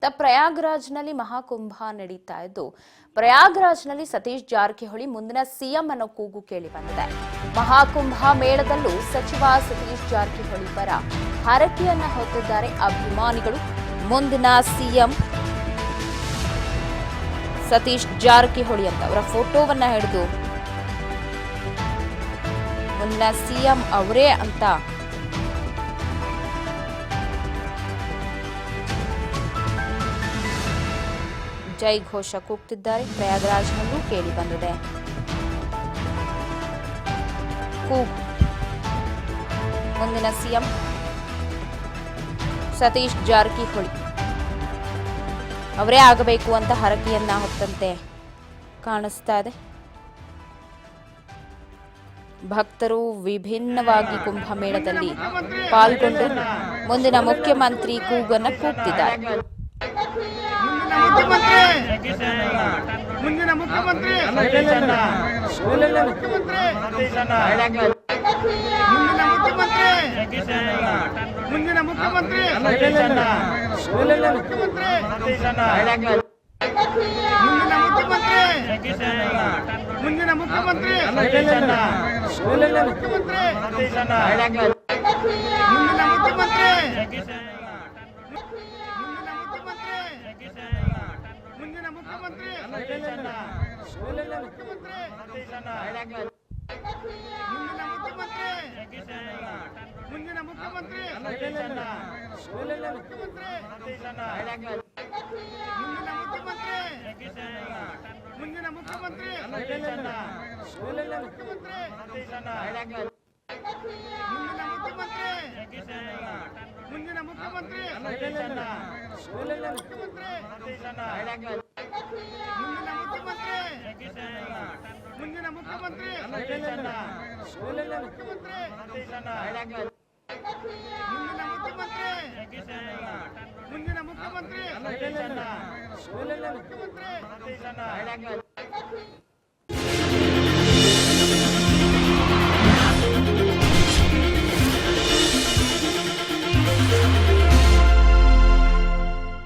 ಪ್ರಯಾಗ್ರಾಜ್ನಲ್ಲಿ ಮಹಾಕುಂಭ ನಡೀತಾ ಇದ್ದು ಪ್ರಯಾಗ್ರಾಜ್ನಲ್ಲಿ ಸತೀಶ್ ಜಾರಕಿಹೊಳಿ ಮುಂದಿನ ಸಿಎಂ ಅನ್ನೋ ಕೂಗು ಕೇಳಿ ಬಂದಿದೆ. ಮಹಾಕುಂಭ ಮೇಳದಲ್ಲೂ ಸಚಿವ ಸತೀಶ್ ಜಾರಕಿಹೊಳಿ ಪರ ಹರಕೆಯನ್ನ ಹೊತ್ತಿದ್ದಾರೆ ಅಭಿಮಾನಿಗಳು. ಮುಂದಿನ ಸಿಎಂ ಸತೀಶ್ ಜಾರಕಿಹೊಳಿ ಅಂತ ಅವರ ಫೋಟೋವನ್ನ ಹಿಡಿದು ಮುಂದಿನ ಸಿಎಂ ಅವರೇ ಅಂತ ಜೈ ಘೋಷ ಕೂಗ್ತಿದ್ದಾರೆ. ಪ್ರಯಾಗ್ರಾಜ್ನಲ್ಲೂ ಕೇಳಿ ಬಂದಿದೆ ಕೂಗು. ಮುಂದಿನ ಸಿಎಂ ಸತೀಶ್ ಜಾರಕಿಹೊಳಿ ಅವರೇ ಆಗಬೇಕು ಅಂತ ಹರಕೆಯನ್ನ ಹೊತ್ತಂತೆ ಕಾಣಿಸ್ತಾ ಇದೆ. ಭಕ್ತರು ವಿಭಿನ್ನವಾಗಿ ಕುಂಭಮೇಳದಲ್ಲಿ ಪಾಲ್ಗೊಂಡು ಮುಂದಿನ ಮುಖ್ಯಮಂತ್ರಿ ಕೂಗನ್ನ ಕೂಗ್ತಿದ್ದಾರೆ. ಮುಂದಿನ ಮುಖ್ಯಮಂತ್ರಿ